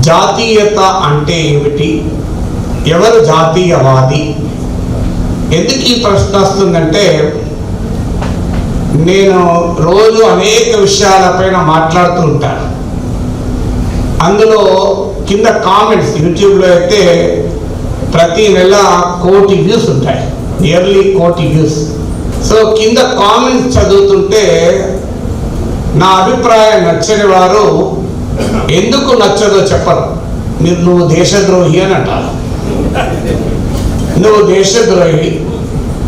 జాతీయత అంటే ఏమిటి, ఎవరు జాతీయవాది? ఎందుకు ఈ ప్రశ్న వస్తుందంటే, నేను రోజు అనేక విషయాలపైన మాట్లాడుతూ ఉంటాను. అందులో కింద కామెంట్స్, యూట్యూబ్లో అయితే ప్రతి నెల 1 కోటి వ్యూస్ ఉంటాయి, నియర్లీ 1 కోటి వ్యూస్. సో కింద కామెంట్స్ చదువుతుంటే నా అభిప్రాయం నచ్చని వారు ఎందుకు నచ్చదో చెప్పరు. నువ్వు దేశద్రోహి అని అంటారు, నువ్వు దేశద్రోహి,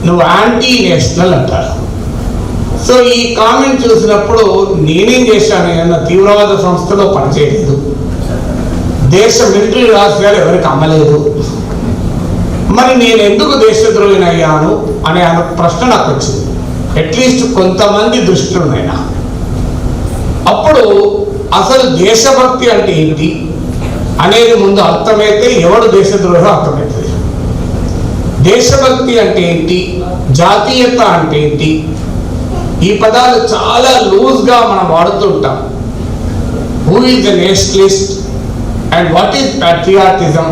నువ్వు యాంటీ నేషనల్ అంటారు. సో ఈ కామెంట్ చూసినప్పుడు నేనేం చేశాను, ఏమన్నా తీవ్రవాద సంస్థలో పనిచేయలేదు, దేశ మిలిటరీ రహస్యాలు ఎవరికి అమ్మలేదు, మరి నేను ఎందుకు దేశద్రోహిని అయ్యాను అనే ప్రశ్న నాకు వచ్చింది. అట్లీస్ట్ కొంతమంది దృష్టిలోనైనా. అప్పుడు అసలు దేశభక్తి అంటే ఏంటి అనేది ముందు అర్థమైతే ఎవడు దేశద్రోహి అర్థమవుతుంది. దేశభక్తి అంటే ఏంటి, జాతీయత అంటే ఏంటి, ఈ పదాలు చాలా లూజ్గా మనం వాడుతూ ఉంటాం. Who is the Nationalist and what is patriotism,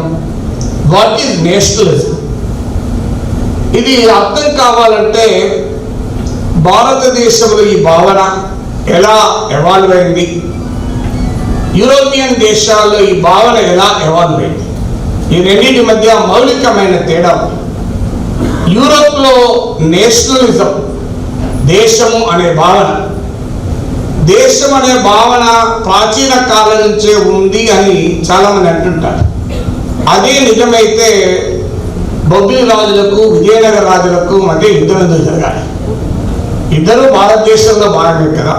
what is nationalism? ఇది అర్థం కావాలంటే భారతదేశంలో ఈ భావన ఎలా ఎవాల్వ్ అయింది, యూరోపియన్ దేశాల్లో ఈ భావన ఎలా ఎవాల్వ్ అయింది, ఈ రెండింటి మధ్య మౌలికమైన తేడా. యూరోప్లో నేషనలిజం, దేశము అనే భావన, దేశం అనే భావన ప్రాచీన కాలం నుంచే ఉంది అని చాలామంది అంటుంటారు. అదే నిజమైతే బొబ్బిలి రాజులకు విజయనగర రాజులకు మధ్య యుద్ధం ఎందుకు జరగాలి? ఇద్దరు భారతదేశంలో భాగమే కదా.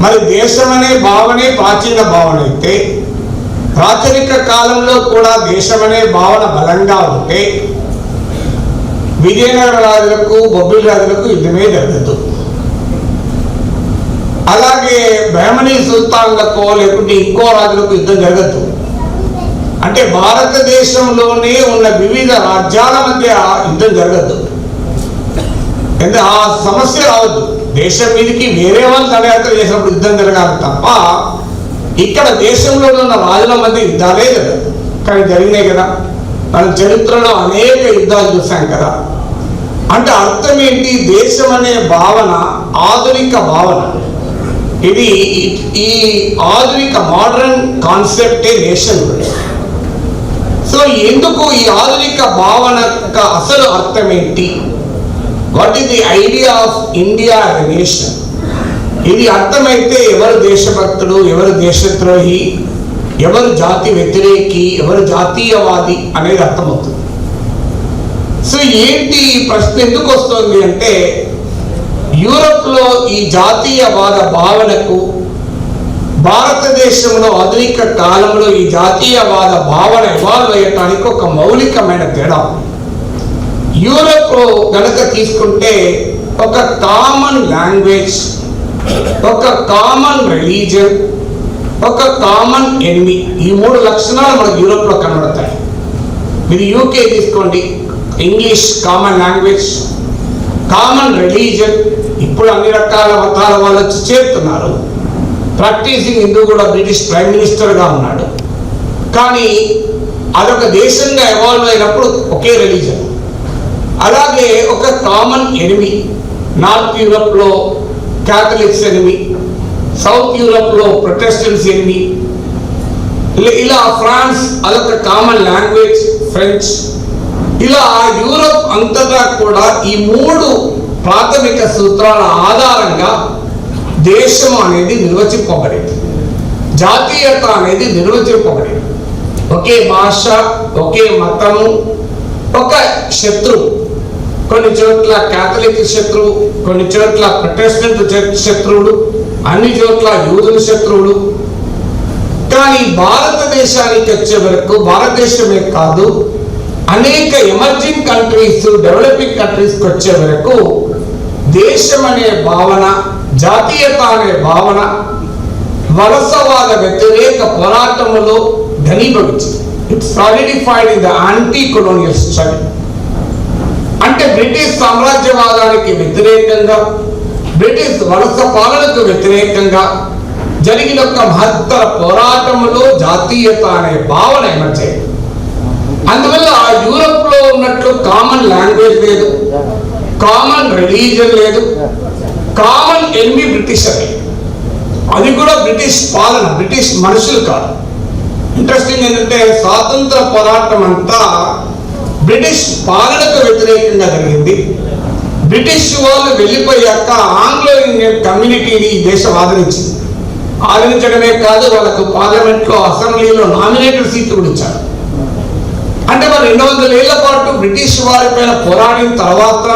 మరి దేశం అనే భావనే ప్రాచీన భావన అయితే, ప్రాచీనిక కాలంలో కూడా దేశం అనే భావన బలంగా ఉంటే విజయనగర రాజులకు బొబ్బిలి రాజులకు యుద్ధమే జరగదు. అలాగే బహమనీ సుల్తాన్లకో లేకుంటే ఇంకో రాజులకు యుద్ధం జరగదు. అంటే భారతదేశంలోనే ఉన్న వివిధ రాజ్యాల మధ్య యుద్ధం జరగద్దు, ఆ సమస్య రావద్దు. దేశం మీదకి వేరే వాళ్ళు దండయాత్ర చేసినప్పుడు యుద్ధం జరగాలి తప్ప ఇక్కడ దేశంలో ఉన్న రాజుల మధ్య యుద్ధాలే జరగదు. కానీ జరిగినాయి కదా, మన చరిత్రలో అనేక యుద్ధాలు చూసాం కదా. అంటే అర్థం ఏంటి, దేశం అనే భావన ఆధునిక భావన. ఇది ఈ ఆధునిక మోడర్న్ కాన్సెప్టే నేషన్. సో ఎందుకు ఈ ఆధునిక భావన అసలు అర్థం ఏంటి, what is the idea of India as a nation? ఇది అర్థమైతే ఎవరు దేశభక్తుడు, ఎవరు దేశద్రోహి, ఎవరు జాతి వ్యతిరేకి, ఎవరు జాతీయవాది అనేది అర్థమవుతుంది. సో ఏంటి ఈ ప్రశ్న ఎందుకు వస్తుంది అంటే, యూరోప్లో ఈ జాతీయవాద భావనకు భారతదేశంలో ఆధునిక కాలంలో ఈ జాతీయవాద భావన ఎవాల్వ్ అయ్యటానికి ఒక మౌలికమైన తేడా. యూరోప్లో కనుక తీసుకుంటే ఒక కామన్ లాంగ్వేజ్, ఒక కామన్ రిలీజియన్, ఒక కామన్ ఎనిమీ, ఈ 3 లక్షణాలు మనకు యూరోప్లో కనబడతాయి. మీరు యూకే తీసుకోండి, English common language, common religion. ఇప్పుడు అన్ని రకాల మతాల వాళ్ళు వచ్చి చేరుతున్నారు. ప్రాక్టీసింగ్ హిందూ కూడా బ్రిటిష్ ప్రైమ్ మినిస్టర్గా ఉన్నాడు. కానీ అదొక దేశంగా ఎవాల్వ్ అయినప్పుడు ఒకే రిలీజన్. అలాగే ఒక కామన్ ఎనిమీ, నార్త్ యూరోప్లో క్యాథలిక్స్ ఎనిమీ, సౌత్ యూరోప్లో ప్రొటెస్టెంట్స్ ఎనిమీ. ఇలా ఫ్రాన్స్ అదొక కామన్ లాంగ్వేజ్, ఫ్రెంచ్. ఇలా యూరోప్ అంతటా కూడా ఈ 3 ప్రాథమిక సూత్రాల ఆధారంగా దేశం అనేది నిర్వచింపబడింది, జాతీయత అనేది నిర్వచింపబడింది. ఒకే భాష, ఒకే మతము, ఒక శత్రువు. కొన్ని చోట్ల క్యాథలిక్ శత్రువు, కొన్ని చోట్ల ప్రొటెస్టెంట్ శత్రువులు, అన్ని చోట్ల యూదుల శత్రువులు. కానీ భారతదేశానికి వచ్చే వరకు, భారతదేశమే కాదు అనేక ఎమర్జింగ్ కంట్రీస్, డెవలపింగ్ కంట్రీస్కి వచ్చే వరకు దేశం అనే భావన, జాతీయత అనే భావన వలసవాద వ్యతిరేక పోరాటంలో ఘనీభవించింది. It solidified in the anti colonial struggle. అంటే బ్రిటిష్ సామ్రాజ్యవాదానికి వ్యతిరేకంగా, బ్రిటిష్ వలస పాలనకు వ్యతిరేకంగా జరిగిన ఒక మహత్తర పోరాటంలో జాతీయత అనే భావన ఎమర్చాయి. అందువల్ల యూరోప్ లో ఉన్నట్లు కామన్ లాంగ్వేజ్ లేదు, కామన్ రిలీజన్ లేదు, కామన్ ఎనిమి బ్రిటిష్ అని. అది కూడా బ్రిటిష్ పాలన, బ్రిటిష్ మనుషులు కాదు. ఇంట్రెస్టింగ్ ఏంటంటే స్వాతంత్ర పోరాటం అంతా బ్రిటిష్ పాలనకు వ్యతిరేకంగా జరిగింది. బ్రిటిష్ వాళ్ళు వెళ్ళిపోయాక ఆంగ్లో ఇండియన్ కమ్యూనిటీని ఈ దేశం ఆదరించింది. ఆదరించడమే కాదు, వాళ్ళకు పార్లమెంట్ లో, అసెంబ్లీలో నామినేటెడ్ సీట్లు కూడా ఇచ్చారు. అంటే మరి 200 ఏళ్ల పాటు బ్రిటిష్ వారి పైన పోరాడిన తర్వాత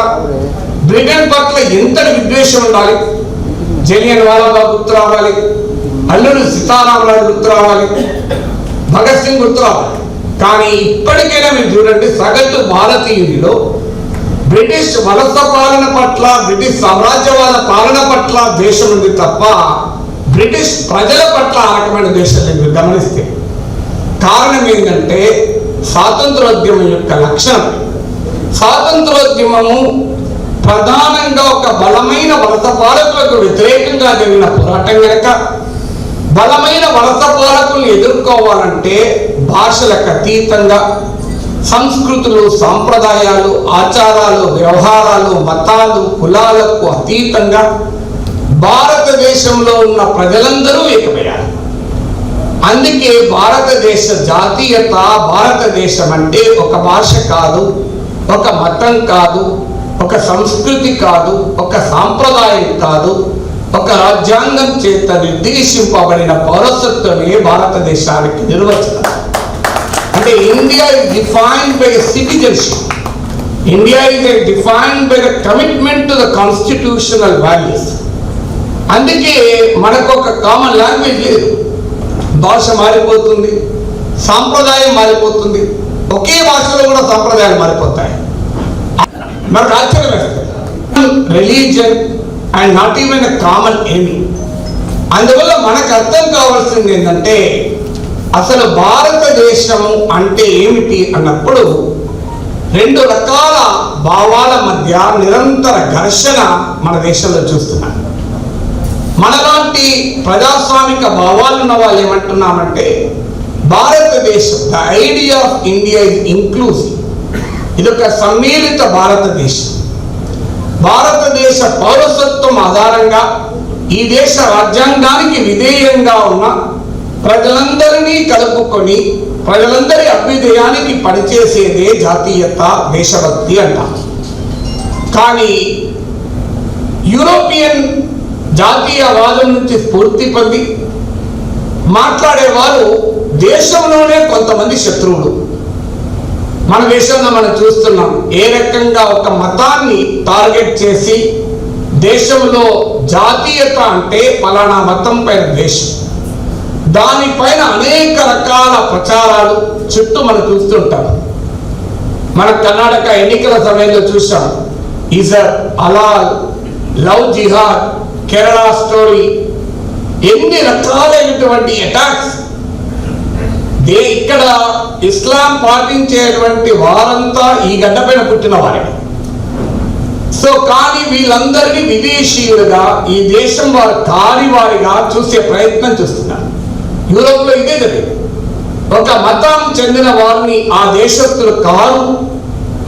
బ్రిటన్ పట్ల ఎంతటి విద్వేషం ఉండాలి. జలియన్ వాలాబాగ్ గుర్తు రావాలి, అల్లూరి సీతారామరాజు గుర్తు రావాలి, భగత్ సింగ్ గుర్తు రావాలి. కానీ ఇప్పటికైనా మీరు చూడండి, సగటు భారతీయుడిలో బ్రిటిష్ వలస పాలన పట్ల, బ్రిటిష్ సామ్రాజ్యవాద పాలన పట్ల ద్వేషం ఉంది తప్ప బ్రిటిష్ ప్రజల పట్ల ఆ రకమైన ద్వేషం లేదు. గమనిస్తే కారణం ఏంటంటే స్వాతంత్రోద్యమం యొక్క లక్షణం. స్వాతంత్రోద్యమము ప్రధానంగా ఒక బలమైన వలస పాలకులకు వ్యతిరేకంగా జరిగిన పోరాటం కనుక, బలమైన వలస పాలకులను ఎదుర్కోవాలంటే భాషలకు అతీతంగా, సంస్కృతులు, సాంప్రదాయాలు, ఆచారాలు, వ్యవహారాలు, మతాలు, కులాలకు అతీతంగా భారతదేశంలో ఉన్న ప్రజలందరూ ఏకమయ్యారు. అందుకే భారతదేశ జాతీయత, భారతదేశం అంటే ఒక భాష కాదు, ఒక మతం కాదు, ఒక సంస్కృతి కాదు, ఒక సాంప్రదాయం కాదు, ఒక రాజ్యాంగం చేత నిర్దేశింపబడిన పౌరసత్వమే భారతదేశానికి నిర్వచనం. అంటే India is defined by citizenship. India is defined by the commitment to the constitutional values. అందుకే మనకు ఒక కామన్ లాంగ్వేజ్ లేదు. భాష మారిపోతుంది, సాంప్రదాయం మారిపోతుంది, ఒకే భాషలో కూడా సాంప్రదాయాలు మారిపోతాయి. మనకు ఆశ్చర్యం వేస్తుంది. Religion and not even a common enemy. అందువల్ల మనకు అర్థం కావాల్సింది ఏంటంటే అసలు భారతదేశము అంటే ఏమిటి అన్నప్పుడు 2 రకాల భావాల మధ్య నిరంతర ఘర్షణ మన దేశంలో చూస్తున్నాం. మనలాంటి ప్రజాస్వామిక భావాలు ఉన్న వాళ్ళు ఏమంటున్నామంటే భారతదేశం, the idea of India is inclusive. ఇదొక సమ్మిళిత భారతదేశం. భారతదేశ పౌరసత్వం ఆధారంగా ఈ దేశ రాజ్యాంగానికి విధేయంగా ఉన్న ప్రజలందరినీ కలుపుకొని ప్రజలందరి అభ్యుదయానికి పనిచేసేదే జాతీయత, దేశభక్తి అంటారు. కానీ యూరోపియన్ జాతీయవాదం నుంచి స్ఫూర్తి పొంది మాట్లాడేవారు దేశంలోనే కొంతమంది శత్రువులు. మన దేశంలో మనం చూస్తున్నాం ఏ రకంగా ఒక మతాన్ని టార్గెట్ చేసి దేశంలో జాతీయత అంటే పలానా మతం పైన ద్వేషం, దానిపైన అనేక రకాల ప్రచారాలు చుట్టూ మనం చూస్తుంటాం. మన కర్ణాటక ఎన్నికల సమయంలో చూసాం, ఇజర్, అలాల్, లవ్ జిహాద్, కేరళ స్టోరీ, ఎన్ని రకాలైనటువంటి అటాక్స్. ఇక్కడ ఇస్లాం పాటించేటువంటి వారంతా ఈ గడ్డపైన పుట్టిన వారే. సో కానీ వీళ్ళందరినీ విదేశీయులుగా, ఈ దేశం వారు కాని వారిగా చూసే ప్రయత్నం చేస్తున్నారు. యూరోప్ లో ఇదే జరిగింది. ఒక మతం చెందిన వారిని ఆ దేశస్తులు కారు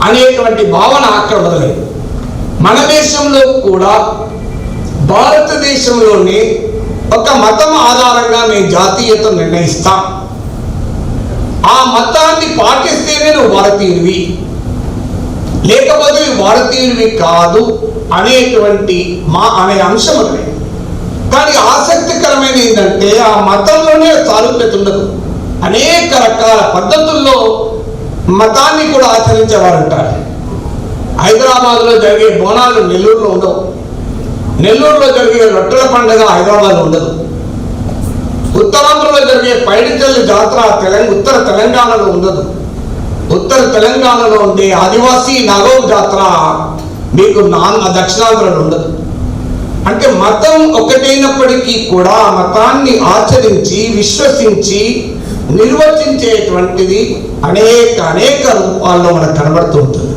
అనేటువంటి భావన అక్కడ మొదలైంది. మన దేశంలో కూడా భారతదేశంలోనే ఒక మతం ఆధారంగా మేము జాతీయతను నిర్ణయిస్తాం, ఆ మతాన్ని పాటిస్తేనే నువ్వు భారతీయుడివి, లేకపోతే భారతీయుడివి కాదు అనేటువంటి అనే అంశం ఉంది. కానీ ఆసక్తికరమైన ఏంటంటే ఆ మతంలోనే సారూప్యత ఉండదు. అనేక రకాల పద్ధతుల్లో మతాన్ని కూడా ఆచరించేవారు ఉంటారు. హైదరాబాద్లో జరిగే బోనాలు నెల్లూరులో ఉండవు, నెల్లూరులో జరిగే రొట్టెల పండుగ హైదరాబాద్లో ఉండదు, ఉత్తరాంధ్రలో జరిగే పైడితల్లి జాతర ఉత్తర తెలంగాణలో ఉండదు, ఉత్తర తెలంగాణలో ఉండే ఆదివాసీ నాగోల్ జాతర మీకు దక్షిణాంధ్రలో ఉండదు. అంటే మతం ఒకటైనప్పటికీ కూడా ఆ మతాన్ని ఆచరించి, విశ్వసించి, నిర్వచించేటువంటిది అనేక రూపాల్లో మనకు కనబడుతూ ఉంటుంది.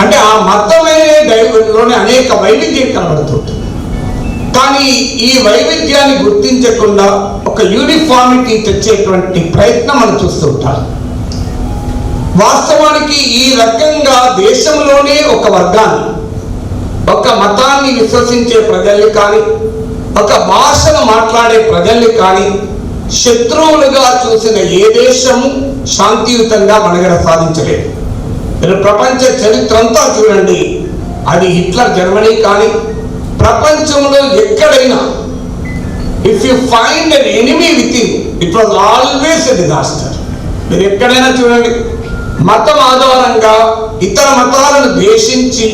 అంటే ఆ మతమే దైవంలోనే అనేక వైవిధ్యం కనబడుతుంటుంది. కానీ ఈ వైవిధ్యాన్ని గుర్తించకుండా ఒక యూనిఫార్మిటీ తెచ్చేటువంటి ప్రయత్నం మనం చూస్తుంటాం. వాస్తవానికి ఈ రకంగా దేశంలోనే ఒక వర్గాన్ని, ఒక మతాన్ని విశ్వసించే ప్రజల్ని కానీ, ఒక భాషను మాట్లాడే ప్రజల్ని కానీ శత్రువులుగా చూసిన ఏ దేశము శాంతియుతంగా మనుగడ సాధించలేదు. మీరు ప్రపంచ చరిత్ర అంతా చూడండి, అది హిట్లర్ జర్మనీ కానీ ప్రపంచంలో ఎక్కడైనా if you find N enemy with in, it was always a disaster. మీరు ఎక్కడైనా చూడండి, మతం ఆధారంగా ఇతర మతాలను ద్వేషించి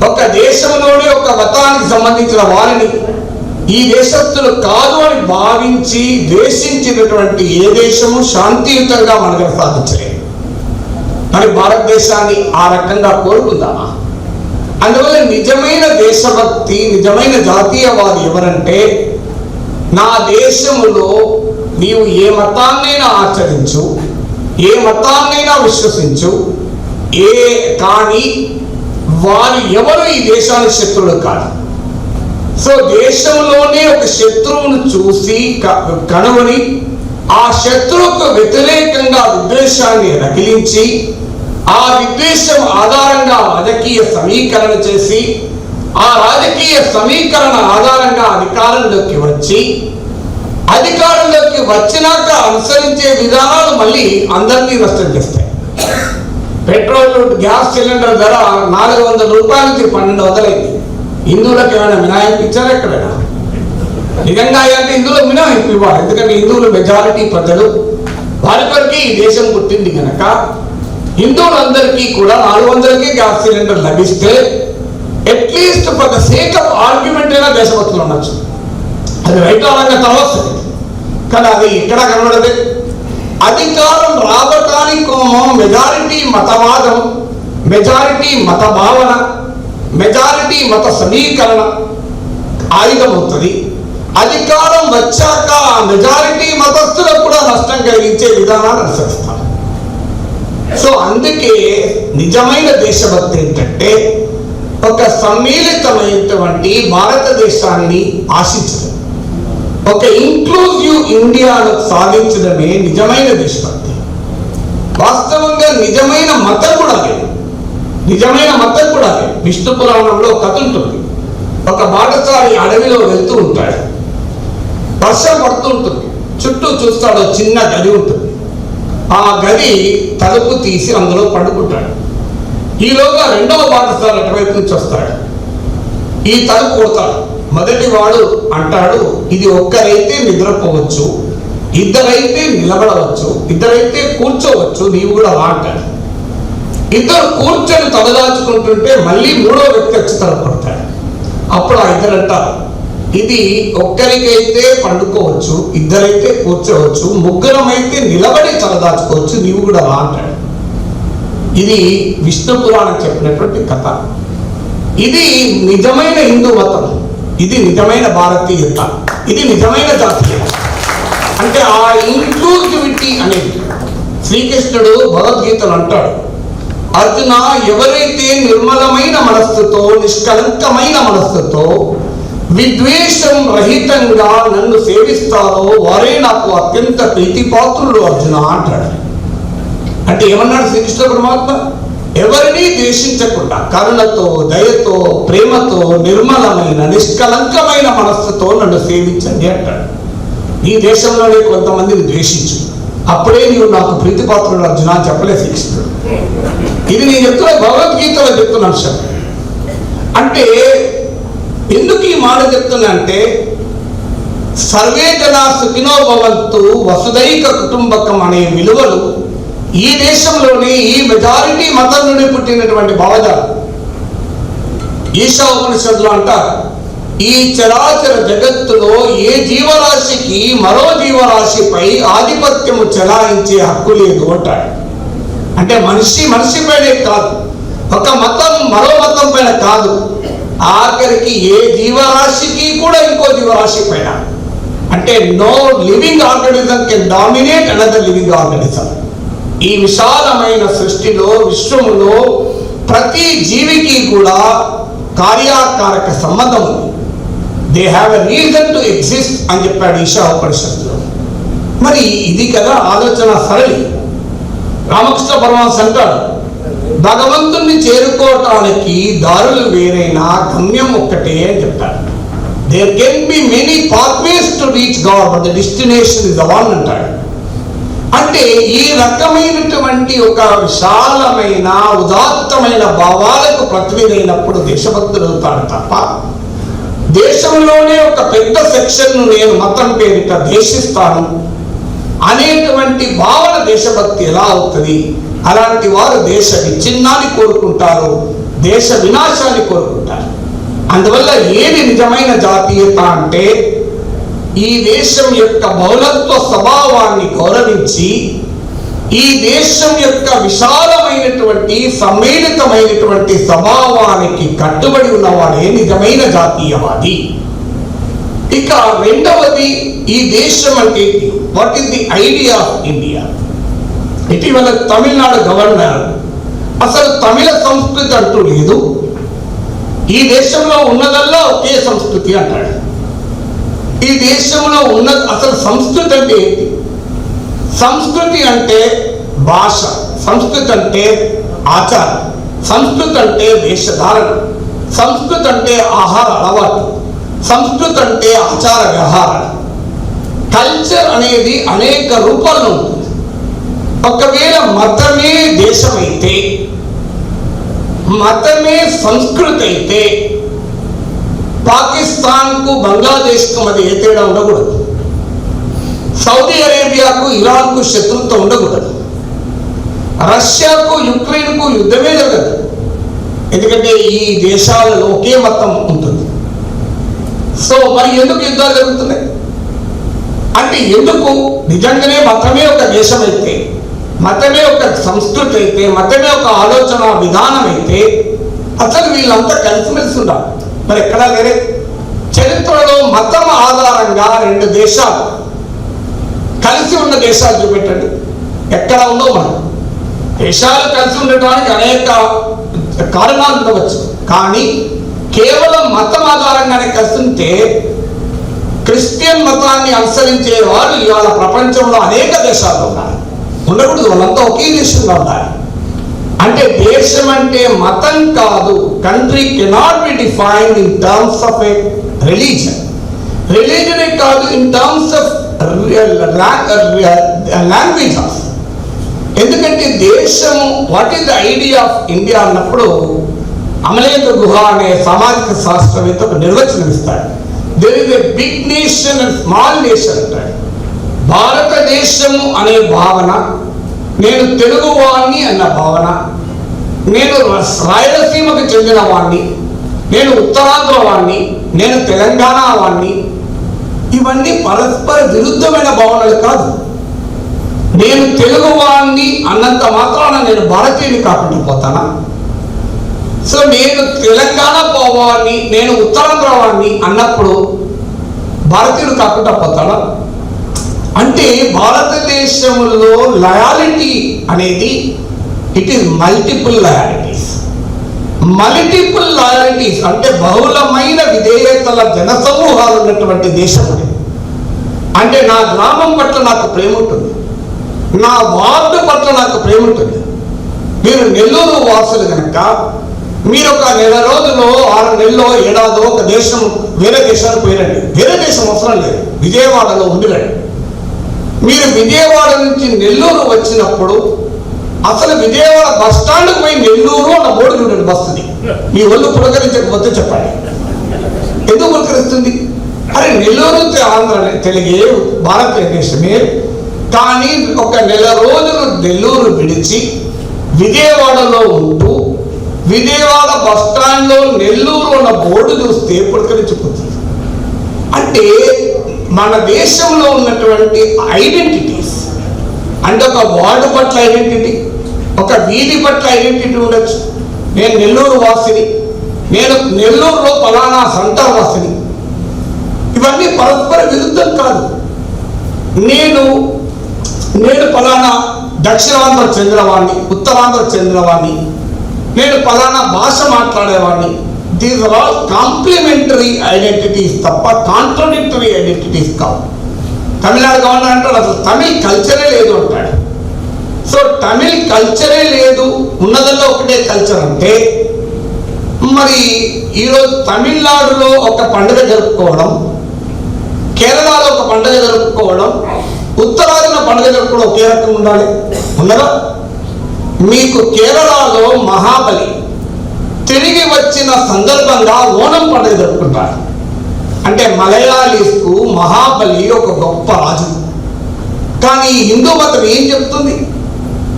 ఒక దేశంలోనే ఒక మతానికి సంబంధించిన వారిని ఈ దేశస్తులు కాదు అని భావించి ద్వేషించినటువంటి ఏ దేశము శాంతియుతంగా మనుగడ సాధించలేదు. మరి భారతదేశాన్ని ఆ రకంగా కోరుకుందామా? అందువల్ల నిజమైన దేశభక్తి, నిజమైన జాతీయవాది ఎవరంటే, నా దేశములో నీవు ఏ మతాన్నైనా ఆచరించు, ఏ మతాన్నైనా విశ్వసించు, కానీ వారు ఎవరు ఈ దేశానికి శత్రువులు కాదు. సో దేశంలోనే ఒక శత్రువును చూసి కనుగొని ఆ శత్రువుకు వ్యతిరేకంగా విద్వేషాన్ని రగిలించి ఆ విద్వేషం ఆధారంగా రాజకీయ సమీకరణ చేసి ఆ రాజకీయ సమీకరణ ఆధారంగా అధికారంలోకి వచ్చి అధికారంలోకి వచ్చినాక అనుసరించే విధానాలు మళ్ళీ అందరినీ నష్టం చేస్తాయి. పెట్రోల్ గ్యాస్ సిలిండర్ ధర 400 రూపాయల నుంచి 1200 అయింది. హిందువులకు ఏమైనా మినహాయింపు ఇచ్చారా? ఎక్కడైనా నిజంగా అంటే హిందువులకు మినహాయింపు ఇవ్వాలి. ఎందుకంటే హిందువులు మెజారిటీ ప్రజలు, వారి కొరకే ఈ దేశం పుట్టింది కనుక హిందువులందరికీ కూడా 400కే గ్యాస్ సిలిండర్ లభిస్తే at least for the sake of argument అయినా దేశభక్తులు ఉండొచ్చు. అది రైతాంగంగా తర్వాత, కానీ అది ఎక్కడ కనబడదు. అధికారం రావటానికేమో మెజారిటీ మతవాదం, మెజారిటీ మత భావన, మెజారిటీ మత సమీకరణ ఆయుధం అవుతుంది. అధికారం వచ్చాక ఆ మెజారిటీ మతస్థులకు కూడా నష్టం కలిగించే విధానాలు అనుసరిస్తారు. సో అందుకే నిజమైన దేశభక్తి ఏంటంటే ఒక సమ్మిళితమైనటువంటి భారతదేశాన్ని ఆశించడం, ఒక ఇంక్లూజివ్ ఇండియాను సాధించడమే నిజమైన దేశభక్తి. వాస్తవంగా నిజమైన మతం కూడా లేదు, నిజమైన మతం కూడా లేదు. విష్ణు పురాణంలో కథ ఉంటుంది. ఒక బాటసారి అడవిలో వెళ్తూ ఉంటాడు, వర్షం పడుతుంటుంది, చుట్టూ చూస్తాడు, చిన్న గది ఉంటుంది. ఆ గది తలుపు తీసి అందులో పడుకుంటాడు. ఈలోగా రెండవ బాటసారి అటువైపు నుంచి వస్తాడు, ఈ తలుపు కొడతాడు. మొదటి వాడు అంటాడు, ఇది ఒక్కరైతే నిద్రపోవచ్చు, ఇద్దరైతే నిలబడవచ్చు, ఇద్దరైతే కూర్చోవచ్చు, నీవు కూడా అలా అంటాడు. ఇద్దరు కూర్చొని తలదాచుకుంటుంటే మళ్ళీ మూడో వ్యక్తి వచ్చి తలుపు కొడతాడు. అప్పుడు ఆ ఇద్దరు అంటారు, ఇది ఒక్కరికైతే పండుకోవచ్చు, ఇద్దరైతే కూర్చోవచ్చు, ముగ్గురమైతే నిలబడి తలదాచుకోవచ్చు, నీవు కూడా అలా అంటాడు. ఇది విష్ణు పురాణం చెప్పినటువంటి కథ. ఇది నిజమైన హిందూ మతం, ఇది నిజమైన భారతీయత, ఇది నిజమైన జాతీయత. అంటే ఆ ఇంక్లూజివిటీ అనేది శ్రీకృష్ణుడు భగవద్గీతలు అంటాడు, అర్జున, ఎవరైతే నిర్మలమైన మనస్సుతో, నిష్కలంకమైన మనస్సుతో, విద్వేషం రహితంగా నన్ను సేవిస్తారో వారే నాకు అత్యంత ప్రీతిపాత్రులు అర్జున అంటాడు. అంటే ఏమన్నాడు శ్రీకృష్ణ పరమాత్మ? ఎవరినీ ద్వేషించకుండా కరుణతో, దయతో, ప్రేమతో, నిర్మలమైన నిష్కలంకమైన మనస్సుతో నన్ను సేవించండి అంటాడు. ఈ దేశంలోనే కొంతమందిని ద్వేషించు, అప్పుడే నీవు నాకు ప్రీతిపాత్రుడు అర్జున అని చెప్పలే శ్రీకృష్ణుడు. ఇది నేను చెప్తున్న భగవద్గీతలో చెప్తున్న అంశం. అంటే ఎందుకు ఈ మాట చెప్తున్నా అంటే, సర్వే జనా సుఖినో భవంతు వసుదైక కుటుంబకం అనే విలువలు ఈ దేశంలోనే ఈ మెజారిటీ మతం నుండి పుట్టినటువంటి భావజాలం. ఈశా ఉపనిషత్తులు అంటారు, ఈ చరాచర జగత్తులో ఏ జీవరాశికి మరో జీవరాశిపై ఆధిపత్యము చెలాయించే హక్కు లేదు అంటాడు. అంటే మనిషి పైనే కాదు, ఒక మతం మరో మతం పైన కాదు, ఆఖరికి ఏ జీవరాశికి కూడా ఇంకో జీవరాశి పైన. అంటే no living organism can dominate another living organism. ఈ విశాలమైన సృష్టిలో, విశ్వములో ప్రతి జీవికి కూడా కార్యాకారక సంబంధం ఉంది. They have a reason to exist అని చెప్పాడు ఈశా ఉపనిషత్తులో. మరి ఇది కదా ఆలోచన సరళి. రామకృష్ణ పరమహంస అంటాడు, భగవంతుణ్ణి చేరుకోవటానికి దారులు వేరైనా గమ్యం ఒక్కటే అని చెప్తాడు. There can be many pathways to reach God but the destination is the one అంటాడు. అంటే ఈ రకమైనటువంటి ఒక విశాలమైన ఉదాత్తమైన భావాలకు ప్రతినిధైనప్పుడు దేశభక్తులు అవుతాడు తప్ప, దేశంలోనే ఒక పెద్ద సెక్షన్ను నేను మతం పేరిట దేశిస్తాను అనేటువంటి భావన దేశభక్తి ఎలా అవుతుంది? అలాంటి వారు దేశ విచ్ఛిన్నాన్ని కోరుకుంటారు, దేశ వినాశాన్ని కోరుకుంటారు. అందువల్ల ఏది నిజమైన జాతీయత అంటే, ఈ దేశం యొక్క బౌలత్వ స్వభావాన్ని గౌరవించి ఈ దేశం యొక్క విశాలమైనటువంటి సమ్మిళితమైనటువంటి స్వభావానికి కట్టుబడి ఉన్నవాడే నిజమైన జాతీయవాది. ఇక రెండవది, ఈ దేశం అంటే what is the idea of India. ఇటీవల తమిళనాడు గవర్నర్ అసలు తమిళ సంస్కృతి అంటూ లేదు, ఈ దేశంలో ఉన్నదల్లా ఒకే సంస్కృతి అంటాడు. ఈ దేశంలో ఉన్న అసలు సంస్కృతి అంటే ఏంటి? సంస్కృతి అంటే భాష, సంస్కృతి అంటే ఆచారం, సంస్కృతి అంటే వేషధారణ, సంస్కృతి అంటే ఆహార అలవాటు, సంస్కృతి అంటే ఆచార వ్యవహారాలు. కల్చర్ అనేది అనేక రూపాల్లో ఉంటుంది. ఒకవేళ మతమే దేశమైతే, మతమే సంస్కృతి అయితే, పాకిస్తాన్కు బంగ్లాదేశ్కు మధ్య ఏ తేడా ఉండకూడదు, సౌదీ అరేబియాకు ఇరాన్కు శత్రుత్వం ఉండకూడదు, రష్యాకు యుక్రెయిన్కు యుద్ధమే జరగదు. ఎందుకంటే ఈ దేశాలలో ఒకే మతం ఉంటుంది. సో మరి ఎందుకు యుద్ధాలు జరుగుతున్నాయి అంటే, ఎందుకు నిజంగానే మతమే ఒక దేశం అయితే, మతమే ఒక సంస్కృతి అయితే, మతమే ఒక ఆలోచన విధానం అయితే అసలు వీళ్ళంతా కలిసిమెలిసి ఉండాలి. మరి ఎక్కడా లేరే. చరిత్రలో మతం ఆధారంగా రెండు దేశాలు కలిసి ఉన్న దేశాలు చూపెట్టండి, ఎక్కడ ఉందో. మనం దేశాలు కలిసి ఉండటానికి అనేక కారణాలు ఉండవచ్చు, కానీ కేవలం మతం ఆధారంగానే కలిసి ఉంటే, క్రిస్టియన్ మతాన్ని అనుసరించే వారు ఇవాళ ప్రపంచంలో అనేక దేశాల్లో ఉన్నారు. ఉండకూడదు, వాళ్ళంతా ఒకే దేశంలో ఉండాలి. అంటే దేశం అంటే మతం కాదు. Country cannot be defined in terms of a religion. రిలీజనే కాదు, in terms of language of. ఎందుకంటే దేశము, what is the idea of India అన్నప్పుడు అమలేంద్ర గుహ అనే సామాజిక శాస్త్రవేత్త ఒక నిర్వచనం ఇస్తాడు. There is a big nation and small nation అంటాడు. భారతదేశము అనే భావన, నేను తెలుగువాణ్ణి అన్న భావన, నేను రాయలసీమకు చెందిన వాణ్ణి, నేను ఉత్తరాంధ్ర వాణ్ణి, నేను తెలంగాణ వాణ్ణి, ఇవన్నీ పరస్పర విరుద్ధమైన భావనలు కాదు. నేను తెలుగువాణ్ణి అన్నంత మాత్రాన నేను భారతీయుని కాకుండా పోతానా? సో నేను తెలంగాణ పోవాన్ని, నేను ఉత్తరాంధ్ర వాణ్ణి అన్నప్పుడు భారతీయుడు కాకుండా పోతాడా? అంటే భారతదేశంలో లయాలిటీ అనేది it is multiple loyalties. Multiple loyalties అంటే బహుళమైన విధేయతల జనసమూహాలు ఉన్నటువంటి దేశం అది. అంటే నా గ్రామం పట్ల నాకు ప్రేమ ఉంటుంది, నా వార్డు పట్ల నాకు ప్రేమ ఉంటుంది. మీరు నెల్లూరు వాసులు కనుక మీరు ఒక నెల రోజులో 6 నెలలో ఏడాదో ఒక దేశం వేరే దేశానికి పోయిరండి. వేరే దేశం అవసరం లేదు, విజయవాడలో ఉండిరండి. మీరు విజయవాడ నుంచి నెల్లూరు వచ్చినప్పుడు అసలు విజయవాడ బస్ స్టాండ్కి పోయి నెల్లూరు అన్న బోర్డు చూడండి, బస్తుంది. మీ ఒళ్ళు పులకరించకపోతే చెప్పండి, ఎందుకు పులకరిస్తుంది? అరే నెల్లూరు ఆంధ్ర తెలుగే భారతదేశమే, కానీ ఒక నెల రోజులు నెల్లూరు విడిచి విజయవాడలో ఉంటూ విజయవాడ బస్ స్టాండ్లో నెల్లూరు అన్న బోర్డు చూస్తే పులకరించిపోతుంది. అంటే మన దేశంలో ఉన్నటువంటి ఐడెంటిటీస్ అంటే ఒక వార్డు పట్ల ఐడెంటిటీ, ఒక వీధి పట్ల ఐడెంటిటీ ఉండొచ్చు. నేను నెల్లూరు వాసిని, నేను నెల్లూరులో ఫలానా సెంటర్ వాసిని, ఇవన్నీ పరస్పర విరుద్ధం కాదు. నేను ఫలానా దక్షిణాంధ్ర చెందినవాడిని, ఉత్తరాంధ్ర చెందినవాడిని, నేను ఫలానా భాష మాట్లాడేవాడిని, these are all complementary identities తప్ప కాంట్రడిక్టరీ ఐడెంటిటీస్ కావు. తమిళనాడు గవర్నర్ అంటాడు అసలు తమిళ్ కల్చరే లేదు అంటాడు. సో తమిళ్ కల్చరే లేదు, ఉన్నదల్లో ఒకటే కల్చర్ అంటే మరి ఈరోజు తమిళనాడులో ఒక పండుగ జరుపుకోవడం, కేరళలో ఒక పండుగ జరుపుకోవడం, ఉత్తరాదిన పండుగ జరుపుకోవడం ఒకే రకంగా ఉండాలి ఉన్నదా? మీకు కేరళలో మహాబలి తిరిగి వచ్చిన సందర్భంగా ఓణం పండుగ జరుపుకుంటారు. అంటే మలయాళీస్కు మహాబలి ఒక గొప్ప రాజు. కానీ హిందూ మతం ఏం చెప్తుంది?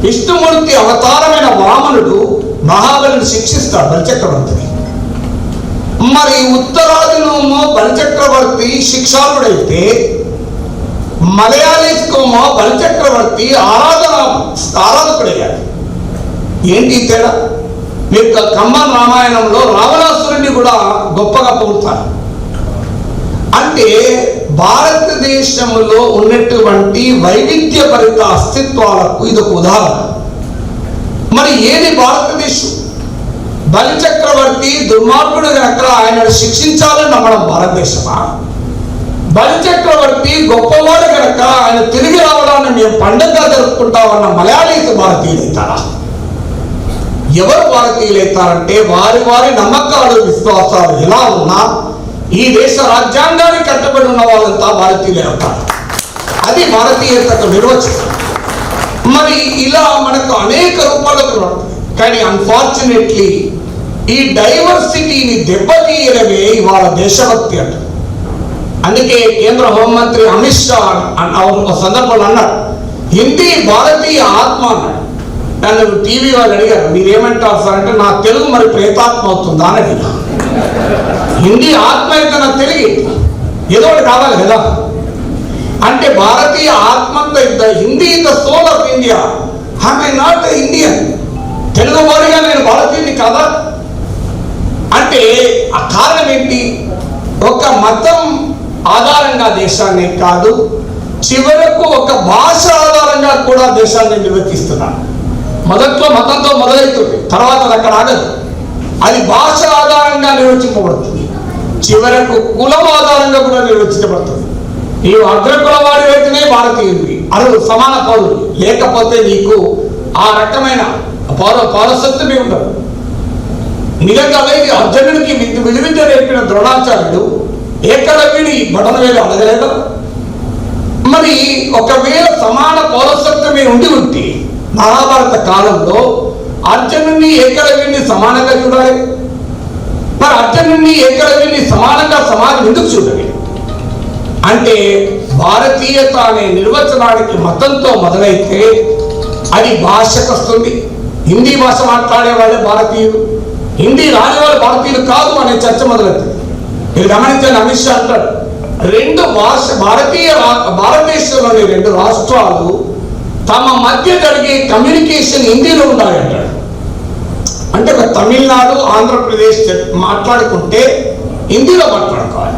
విష్ణుమూర్తి అవతారమైన వామనుడు మహాబలిని శిక్షిస్తాడు బలిచక్రవర్తిని. మరి ఉత్తరాదిలోమో బలిచక్రవర్తి శిక్షారుడైతే మలయాళీస్కోమో బలిచక్రవర్తి ఆరాధకుడయ్యాడు. ఏంటి తేడా? మీరు కమ్మన్ రామాయణంలో రావణాసురుడిని కూడా గొప్పగా పొగుడుతారు. అంటే భారతదేశంలో ఉన్నటువంటి వైవిధ్యభరిత అస్తిత్వాలకు ఇదొక ఉదాహరణ. మరి ఏది భారతదేశం? బలిచక్రవర్తి దుర్మార్గుడు కనుక ఆయనను శిక్షించాలని నమ్మడం భారతదేశమా? బలిచక్రవర్తి గొప్పవాడు కనుక ఆయన తిరిగి రావడాన్ని మేము పండుగగా జరుపుకుంటామన్న మలయాళీస్ భారతీయులైతారా? ఎవరు భారతీయులైతారంటే వారి వారి నమ్మకాలు విశ్వాసాలు ఎలా ఉన్నా ఈ దేశ రాజ్యాంగానికి కట్టుబడి ఉన్న వాళ్ళంతా భారతీయులే అవుతారు. అది భారతీయతకు నిర్వచనం. మరి ఇలా మనకు అనేక రూపాలకు కానీ అన్ఫార్చునేట్లీ ఈ డైవర్సిటీని దెబ్బతీయడమే ఇవాళ దేశభక్తి అంట. అందుకే కేంద్ర హోంమంత్రి అమిత్ షా ఒక సందర్భంలో అన్నాడు, హిందీ భారతీయ ఆత్మ అన్నాడు. నన్ను టీవీ వాళ్ళు అడిగారు మీరేమంటారు సార్ అంటే, నా తెలుగు మరి ప్రేతాత్మ అవుతుందా అని అడిగా. హిందీ ఆత్మ అయితే నా తెలుగు ఏదో ఒకటి కావాలి కదా. అంటే భారతీయ ఆత్మంతో Hindi the soul of India. I not Indian. Telugu వారిగా నేను భారతీయుని కాదా? అంటే ఆ కారణం ఏంటి? ఒక మతం ఆధారంగా దేశాన్ని కాదు, చివరకు ఒక భాష ఆధారంగా కూడా దేశాన్ని నిర్వర్తిస్తున్నాను. మొదట్లో మతంతో మొదలవుతుంది, తర్వాత అక్కడ ఆగదు. అది భాష ఆధారంగా నిర్వచింపబడుతుంది, చివరకు కులం ఆధారంగా కూడా నిర్వచించబడుతుంది. నీవు అగ్రకులవాడి అయితేనే భారతీయుడివి, అరువు సమాన పౌరులు, లేకపోతే నీకు ఆ రకమైన పౌరసత్వమే ఉండదు. నిజంగా ఇది అర్జునుడికి విలువిద్య నేర్పిన ద్రోణాచార్యుడు ఏకలవ్యుడి బడనవేలు అడగలేదు. మరి ఒకవేళ సమాన పౌరసత్వమే ఉండి ఉంటే మహాభారత కాలంలో అర్జునుడిని ఏకలవ్యుడిని సమానంగా చూడాలి. మరి అర్జునుడిని ఏకలవ్యుడిని సమానంగా సమాజం ఎందుకు చూడాలి? అంటే భారతీయత అనే నిర్వచనానికి మతంతో మొదలైతే అది భాషకు వస్తుంది. హిందీ భాష మాట్లాడే వాళ్ళే భారతీయులు, హిందీ రాని వాళ్ళు భారతీయులు కాదు అనే చర్చ మొదలవుతుంది. మీరు గమనించండి, అమిత్ షా అంటాడు రెండు భారతదేశంలోని రెండు రాష్ట్రాలు తమ మధ్య జరిగే కమ్యూనికేషన్ హిందీలో ఉండాలి అంటాడు. అంటే ఒక తమిళనాడు ఆంధ్రప్రదేశ్ మాట్లాడుకుంటే హిందీలో మాట్లాడుకోవాలి.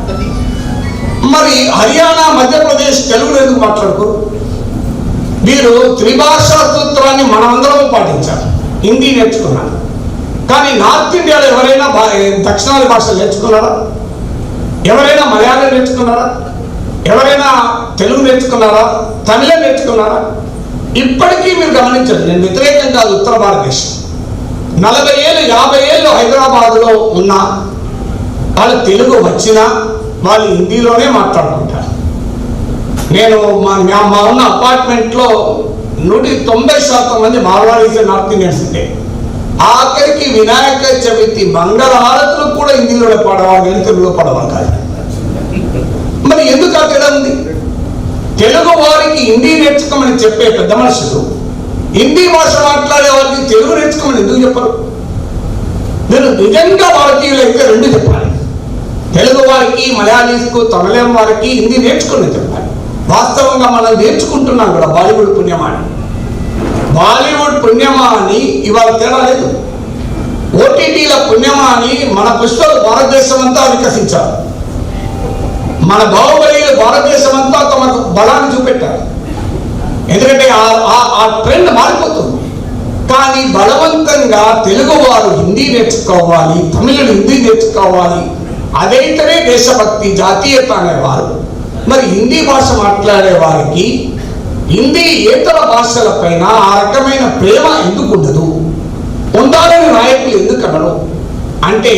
మరి హర్యానా మధ్యప్రదేశ్ తెలుగులో ఎందుకు మాట్లాడుకోరు? మీరు త్రిభాషా సూత్రాన్ని మనమందరం పాటించాలి. హిందీ నేర్చుకున్నాను, కానీ నార్త్ ఇండియాలో ఎవరైనా దక్షిణాది భాషలు నేర్చుకున్నారా? ఎవరైనా మలయాళం నేర్చుకున్నారా? ఎవరైనా తెలుగు నేర్చుకున్నారా? తమిళం నేర్చుకున్నారా? ఇప్పటికీ మీరు గమనించండి, నేను వ్యతిరేకం కాదు. ఉత్తర భారతదేశం 40 ఏళ్ళు 50 ఏళ్ళు హైదరాబాద్లో ఉన్న వాళ్ళు తెలుగు వచ్చినా వాళ్ళు హిందీలోనే మాట్లాడుకుంటారు. నేను మా ఉన్న అపార్ట్మెంట్లో 190% మంది మార్వాడీస్ నార్త్ ఇండియన్స్ ఉంటే ఆఖరికి వినాయక చవితి మంగళహారతులు కూడా హిందీలోనే పాడవాలి, తెలుగులో పాడవాలి కాదు. మరి ఎందుకు ఆ తేడా ఉంది? తెలుగు వారికి హిందీ నేర్చుకోమని చెప్పే పెద్ద మనుషులు హిందీ భాష మాట్లాడే వారికి తెలుగు నేర్చుకోమని ఎందుకు చెప్పరు? మీరు నిజంగా భారతీయులు అయితే రెండు చెప్పాలి. తెలుగు వారికి, మలయాళీస్కు, తమిళం వారికి హిందీ నేర్చుకుని చెప్పాలి. వాస్తవంగా మనం నేర్చుకుంటున్నాం కూడా. బాలీవుడ్ పుణ్యమాని, బాలీవుడ్ పుణ్యమాని ఇవాళ తేడా లేదు. ఓటీటీల పుణ్యమాని మన పుష్పలు భారతదేశం అంతా వికసించారు. మన బాహుబలిలు భారతదేశం అంతా తమకు బలాన్ని చూపెట్టారు. ఎందుకంటే ఆ ట్రెండ్ మారిపోతుంది. కానీ బలవంతంగా తెలుగువారు హిందీ నేర్చుకోవాలి, తమిళులు హిందీ నేర్చుకోవాలి, అదైతేనే దేశభక్తి జాతీయత అనేవారు. మరి హిందీ భాష మాట్లాడే వారికి హిందీ ఇతర భాషలపైన ఆ రకమైన ప్రేమ ఎందుకు ఉండదు? ఉండాలని నాయకులు ఎందుకు అనరు? అంటే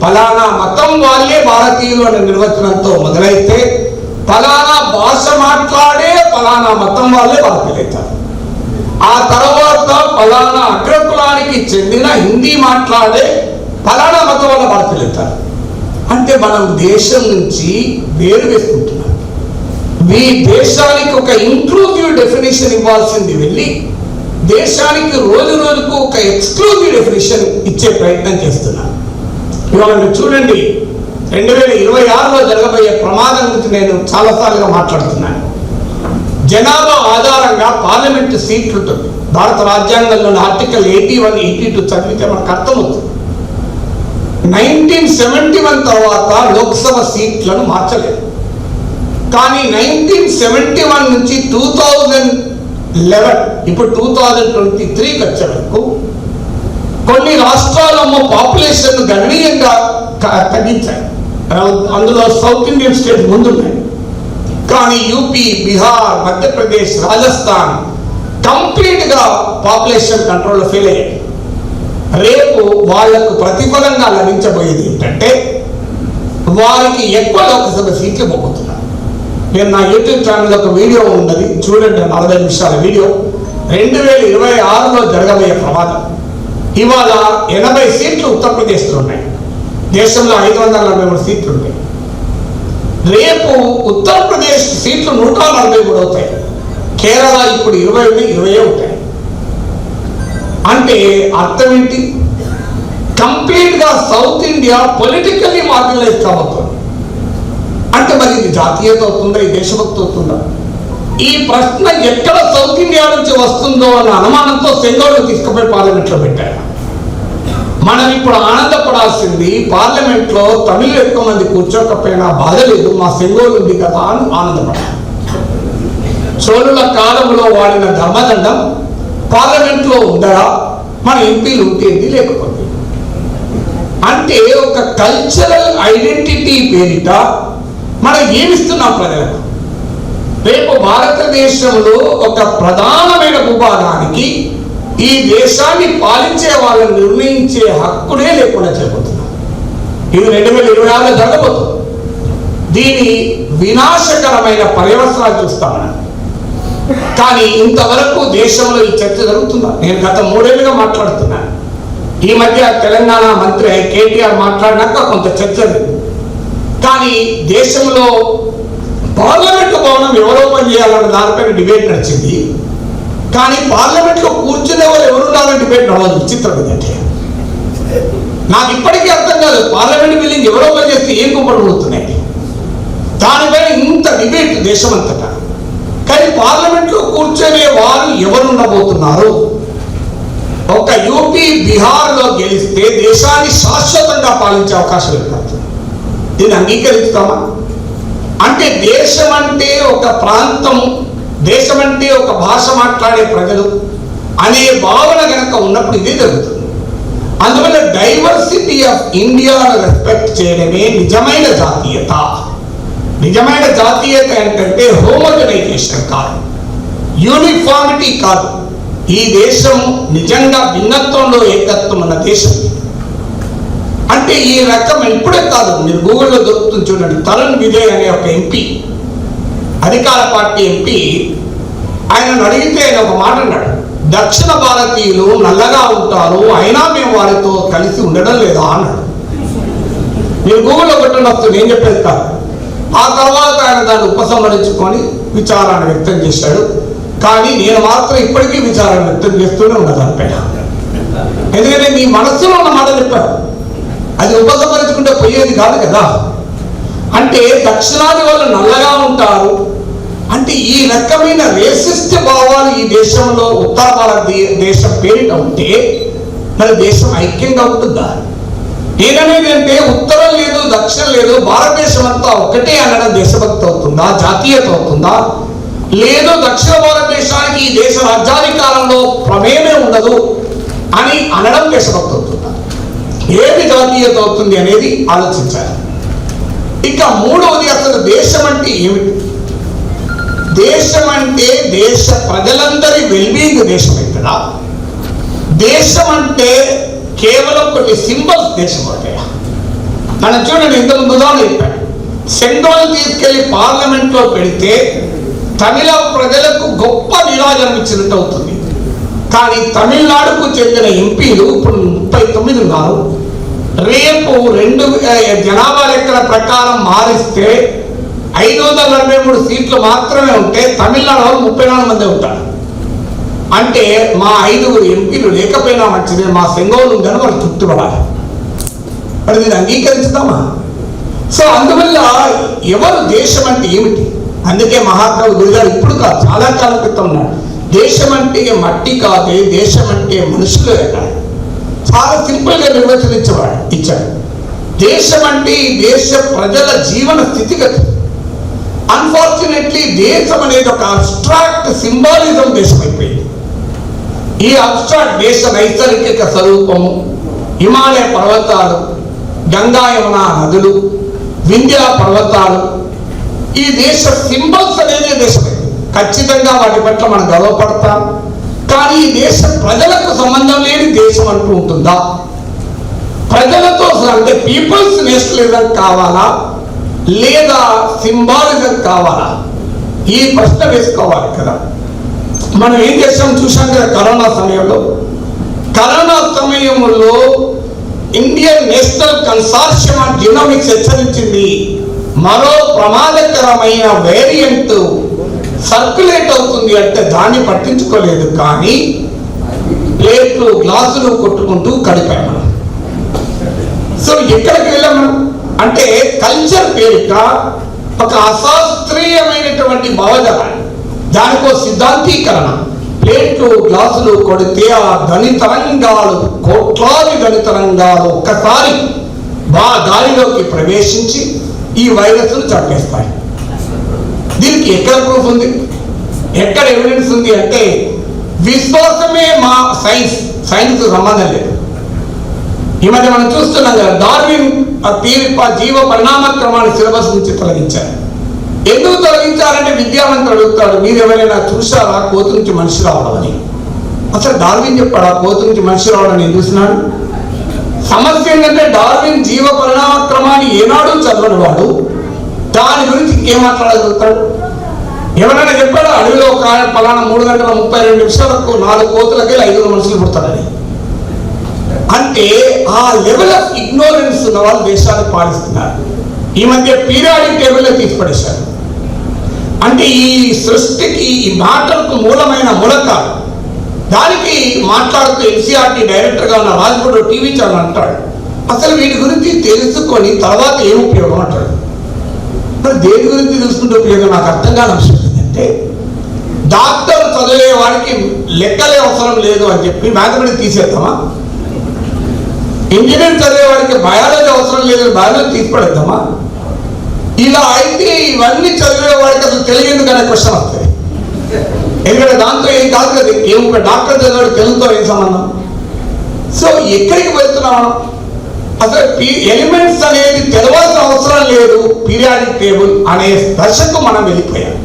ఫలానా మతం వాళ్ళే భారతీయులు అనే నిర్వచనంతో మొదలైతే ఫలానా భాష మాట్లాడే ఫలానా మతం వాళ్ళే భారతీయులు అవుతారు. ఆ తర్వాత ఫలానా అగ్రకులానికి చెందిన హిందీ మాట్లాడే ఫలానా మతం వల్ల భారతీయులు అవుతారు. అంటే మనం దేశం నుంచి వేరు వేసుకుంటున్నాం. మీ దేశానికి ఒక ఇంక్లూజివ్ డెఫినేషన్ ఇవ్వాల్సింది వెళ్ళి దేశానికి రోజు రోజుకు ఒక ఎక్స్క్లూజివ్ డెఫినేషన్ ఇచ్చే ప్రయత్నం చేస్తున్నాను. ఇవాళ మీరు చూడండి, 2026లో జరగబోయే ప్రమాదం గురించి నేను చాలాసార్లుగా మాట్లాడుతున్నాను. జనాభా ఆధారంగా పార్లమెంటు సీట్లు ఉంటుంది. భారత రాజ్యాంగంలోని ఆర్టికల్ 81, 82 చదివితే మనకు అర్థమవుతుంది. 1971 తర్వాత లోక్సభ సీట్లను మార్చలేదు. కానీ 1971 నుంచి 2011 ఇప్పుడు 2023కి వచ్చే వరకు కొన్ని రాష్ట్రాలమ్మో పాపులేషన్ గణనీయంగా తగ్గించాయి. అందులో సౌత్ ఇండియన్ స్టేట్ ముందున్నాయి. కానీ యూపీ, బీహార్, మధ్యప్రదేశ్, రాజస్థాన్ కంప్లీట్గా పాపులేషన్ కంట్రోల్లో ఫెయిల్ అయ్యాయి. రేపు వాళ్లకు ప్రతిఫలంగా లభించబోయేది ఏంటంటే వారికి ఎక్కువ లోక్సభ సీట్లు పోతున్నారు. నేను నా యూట్యూబ్ ఛానల్ ఒక వీడియో ఉన్నది, చూడండి, 40 నిమిషాల వీడియో. 2026లో జరగబోయే ప్రమాదం. ఇవాళ 80 సీట్లు ఉత్తరప్రదేశ్లో ఉన్నాయి. దేశంలో 543 సీట్లు ఉంటాయి. రేపు ఉత్తరప్రదేశ్ సీట్లు 143 అవుతాయి. కేరళ ఇప్పుడు 20 ఉంటాయి. అంటే అర్థం ఏంటి? కంప్లీట్ గా సౌత్ ఇండియా పొలిటికల్లీ మార్జినలైజ్ కాబోతుంది. అంటే మరి ఇది జాతీయత అవుతుందా, ఈ దేశభక్తి అవుతుందా? ఈ ప్రశ్న ఎక్కడ సౌత్ ఇండియా నుంచి వస్తుందో అన్న అనుమానంతో సెంగోడు తీసుకుపోయి పార్లమెంట్ లో పెట్టారు. మనం ఇప్పుడు ఆనందపడాల్సింది పార్లమెంట్ లో తమిళ ఎక్కువ మంది కూర్చోకపోయినా బాధ లేదు, మా సెంగోడు ఉంది కదా అని ఆనందపడాలి. చోళుల కాలంలో వాడిన ధర్మదండం పార్లమెంట్ లో ఉండరా? మన ఎంపీలు ఉంటేంది, లేకపోతే. అంటే ఒక కల్చరల్ ఐడెంటిటీ పేరిట మనం ఏమిస్తున్నాం ప్రజలకు? రేపు భారతదేశంలో ఒక ప్రధానమైన భూభాగానికి ఈ దేశాన్ని పాలించే వాళ్ళని నిర్ణయించే హక్కునే లేకుండా చేయబోతున్నాం. ఇది 2026లో జరగబోతుంది. దీని వినాశకరమైన పర్యవసనాలు చూస్తామని. కానీ ఇంతవరకు దేశంలో ఈ చర్చ జరుగుతుందా? నేను గత 3 ఏళ్ళుగా మాట్లాడుతున్నాను. ఈ మధ్య తెలంగాణ మంత్రి కేటీఆర్ మాట్లాడినాక కొంత చర్చ జరిగింది. కానీ దేశంలో పార్లమెంటు భవనం ఎవరో పని చేయాలన్న దానిపైన డిబేట్ నడిచింది. కానీ పార్లమెంట్లో కూర్చునే వాళ్ళు ఎవరు ఉండాలని డిబేట్ నడవదు. విచిత్రం ఏంటంటే నాకు ఇప్పటికీ అర్థం కాదు, పార్లమెంట్ బిల్డింగ్ ఎవరో పని చేస్తే ఏం కుప్పలు పడుతున్నాయి. దానిపైన ఇంత డిబేట్ దేశమంతటా. కానీ పార్లమెంట్లో కూర్చొనే వారు ఎవరు ఉండబోతున్నారు? ఒక యూపీ, బీహార్లో గెలిస్తే దేశాన్ని శాశ్వతంగా పాలించే అవకాశం ఏర్పడుతుంది. దీన్ని అంగీకరిస్తామా? అంటే దేశం అంటే ఒక ప్రాంతం, దేశం అంటే ఒక భాష మాట్లాడే ప్రజలు అనే భావన కనుక ఉన్నప్పుడు ఇదే జరుగుతుంది. అందువల్ల డైవర్సిటీ ఆఫ్ ఇండియాను రెస్పెక్ట్ చేయడమే నిజమైన జాతీయత. నిజమైన జాతీయత ఏంటంటే హోమోజనైజేషన్ కాదు, యూనిఫార్మిటీ కాదు. ఈ దేశం నిజంగా భిన్నత్వంలో ఏకత్వం ఉన్న దేశం. అంటే ఈ రకం ఇప్పుడే కాదు, మీరు గూగుల్లో దొరుకుతుంది చూడండి. తరుణ్ విజయ్ అనే ఒక ఎంపీ, అధికార పార్టీ ఎంపీ, ఆయనను అడిగితే ఆయన ఒక మాట అన్నాడు, దక్షిణ భారతీయులు నల్లగా ఉంటారు, అయినా మేము వారితో కలిసి ఉండడం లేదా అన్నాడు. మీరు గూగుల్లో కొట్టండి వస్తుంది, ఏం చెప్పేది కాదు. ఆ తర్వాత ఆయన దాన్ని ఉపసంహరించుకొని విచారాన్ని వ్యక్తం చేశాడు. కానీ నేను మాత్రం ఇప్పటికీ విచారాన్ని వ్యక్తం చేస్తూనే ఉన్నా దానిపైన. ఎందుకంటే నీ మనస్సులో ఉన్న మాట చెప్పారు, అది ఉపసంహరించుకుంటే పోయేది కాదు కదా. అంటే దక్షిణాది వాళ్ళు నల్లగా ఉంటారు అంటే ఈ రకమైన రేసిస్ట్ భావాలు ఈ దేశంలో ఉత్తర భారతదేశం పేరిట ఉంటే మరి దేశం ఐక్యంగా ఉంటుందా? నేననేది అంటే ఉత్తరం లేదు, దక్షిణం లేదు, భారతదేశం అంతా ఒకటే అనడం దేశభక్తి అవుతుందా, జాతీయత అవుతుందా? లేదు, దక్షిణ భారతదేశానికి ఈ దేశ రాజ్యాధికారంలో ప్రమేయమే ఉండదు, అని అనడం దేశభక్తి అవుతుందా? ఏది జాతీయత అవుతుంది అనేది ఆలోచించాలి. ఇక మూడవది, అసలు దేశం అంటే ఏమిటి? దేశం అంటే దేశ ప్రజలందరి వెల్బీయింగ్ దేశం అవుతుందా? దేశం అంటే కేవలం కొన్ని సింబల్స్ దేశం అవుతాయా? మనం చూడండి, ఇంతకుముందు ఉదాహరణ చెప్పాను. సెంగోల్ తీసుకెళ్లి పార్లమెంట్ లో పెడితే తమిళ ప్రజలకు గొప్ప నిరాజనం ఇచ్చినట్టు అవుతుంది. కానీ తమిళనాడుకు చెందిన ఎంపీలు ఇప్పుడు 39 ఉన్నారు. రేపు 2 జనాభా లెక్కల ప్రకారం మారిస్తే 543 సీట్లు మాత్రమే ఉంటే తమిళనాడు వాళ్ళు 34 మంది ఉంటారు. అంటే మా 5 ఎంపీలు లేకపోయినా మంచిదే, మా సెంగోలు ఉందని వాళ్ళు తృప్తిపడాలి. మరి దీన్ని అంగీకరించుదామా? సో అందువల్ల ఎవరు దేశం అంటే ఏమిటి? అందుకే మహాత్మా గురుగారు ఇప్పుడు కాదు, చాలా కాలం క్రితం ఉన్నాడు, దేశం అంటే మట్టి కాదే, దేశం అంటే మనుషులు అన్నాడు. చాలా సింపుల్ గా ఇచ్చాడు. దేశం అంటే ఈ దేశ ప్రజల జీవన స్థితిగతి. అన్ఫార్చునేట్లీ దేశం అనేది ఒక అబ్స్ట్రాక్ట్ సింబాలిజం దేశం అయిపోయింది. ఈ అబ్స్ట్రాక్ట్ దేశ నైసర్గిక స్వరూపము, హిమాలయ పర్వతాలు, గంగా యమున నదులు, వింధ్య పర్వతాలు, ఈ దేశ సింబల్స్ అనేది దేశమే. ఖచ్చితంగా వాటి పట్ల మనం గర్వపడతాం. కానీ ఈ దేశ ప్రజలకు సంబంధం లేని దేశం అంటూ ఉంటుందా? ప్రజలతో అంటే పీపుల్స్ నేషనలిజం కావాలా లేదా సింబాలిజం కావాలా? ఈ ప్రశ్న వేసుకోవాలి కదా. మనం ఏం చేసాం చూసాం కదా, కరోనా సమయంలో Indian national consortium on genomics హెచ్చరించింది, మరో ప్రమాదకరమైన వేరియంట్ సర్క్యులేట్ అవుతుంది అంటే దాన్ని పట్టించుకోలేదు. కానీ ప్లేట్లు గ్లాసులు కొట్టుకుంటూ గడిపాము. సో ఎక్కడికి వెళ్ళాము అంటే కల్చర్ పేరిట ఒక అశాస్త్రీయమైనటువంటి భావజాలాన్ని, దానికో సిద్ధాంతీకరణ, ప్లేట్లు గ్లాసులు కొడితే ఆ ధ్వని తరంగాలు, కోట్లాది ధ్వని తరంగాలు ఒక్కసారి గాలిలోకి ప్రవేశించి ఈ వైరస్ను చంపేస్తాయి. దీనికి ఎక్కడ ప్రూఫ్ ఉంది, ఎక్కడ ఎవిడెన్స్ ఉంది అంటే విశ్వాసమే మా సైన్స్ సంబంధం లేదు. ఈ మధ్య మనం చూస్తున్నాం కదా, డార్విన్ జీవ పరిణామ క్రమాన్ని సిలబస్ నుంచి తొలగించారు. ఎందుకు తొలగించారంటే విద్యావంతుడు అడుగుతాడు, మీరు ఎవరైనా చూసారా కోతు నుంచి మనిషి రావడం అని? అసలు డార్విన్ చెప్పాడు కోతు నుంచి మనిషి రావడం నేను చూసినాడు. సమస్య ఏంటంటే డార్విన్ జీవ పరిణామ క్రమాన్ని ఏనాడు చదవని వాడు దాని గురించి ఇంకేం మాట్లాడగలుగుతాడు? ఎవరైనా చెప్పాడు అడవిలో ఒక పలానా 3 గంటల 32 నిమిషాలకు 4 కోతులకి 5 మనుషులు పుడతాడని? అంటే ఆ లెవెల్ ఆఫ్ ఇగ్నోరెన్స్ ఉన్న వాళ్ళు దేశాన్ని పాలిస్తున్నారు. ఈ మధ్య పీరియాడిక్ టేబుల్ తీసిపడేశారు. అంటే ఈ సృష్టికి ఈ మాటలకు మూలమైన మూలకాలు, దానికి మాట్లాడుతూ ఎన్సీఆర్టీ డైరెక్టర్గా ఉన్న రాజ్పూర్ టీవీ ఛానల్ అంటాడు, అసలు వీటి గురించి తెలుసుకొని తర్వాత ఏం ఉపయోగం అంటాడు. మరి దేని గురించి తెలుసుకుంటే ఉపయోగం నాకు అర్థం కాని అంశం ఏంటంటే, డాక్టర్ చదివే వాడికి లెక్కలే అవసరం లేదు అని చెప్పి మ్యాథమెటిక్స్ తీసేద్దామా? ఇంజనీర్ చదివే వాడికి బయాలజీ అవసరం లేదు, బయాలజీ తీసిపడేద్దామా? ఇలా అయితే ఇవన్నీ చదివే వాడికి అసలు తెలియదు అనే క్వశ్చన్ వస్తాయి. ఎందుకంటే దాంతో ఏం కాదు కదా, ఏం డాక్టర్ చదివాడు తెలుగుతో ఏం సంబంధం? సో ఎక్కడికి వెళ్తున్నాం? అసలు ఎలిమెంట్స్ అనేది తెలవాల్సిన అవసరం లేదు, పీరియాడిక్ టేబుల్ అనే దశకు మనం వెళ్ళిపోయాం.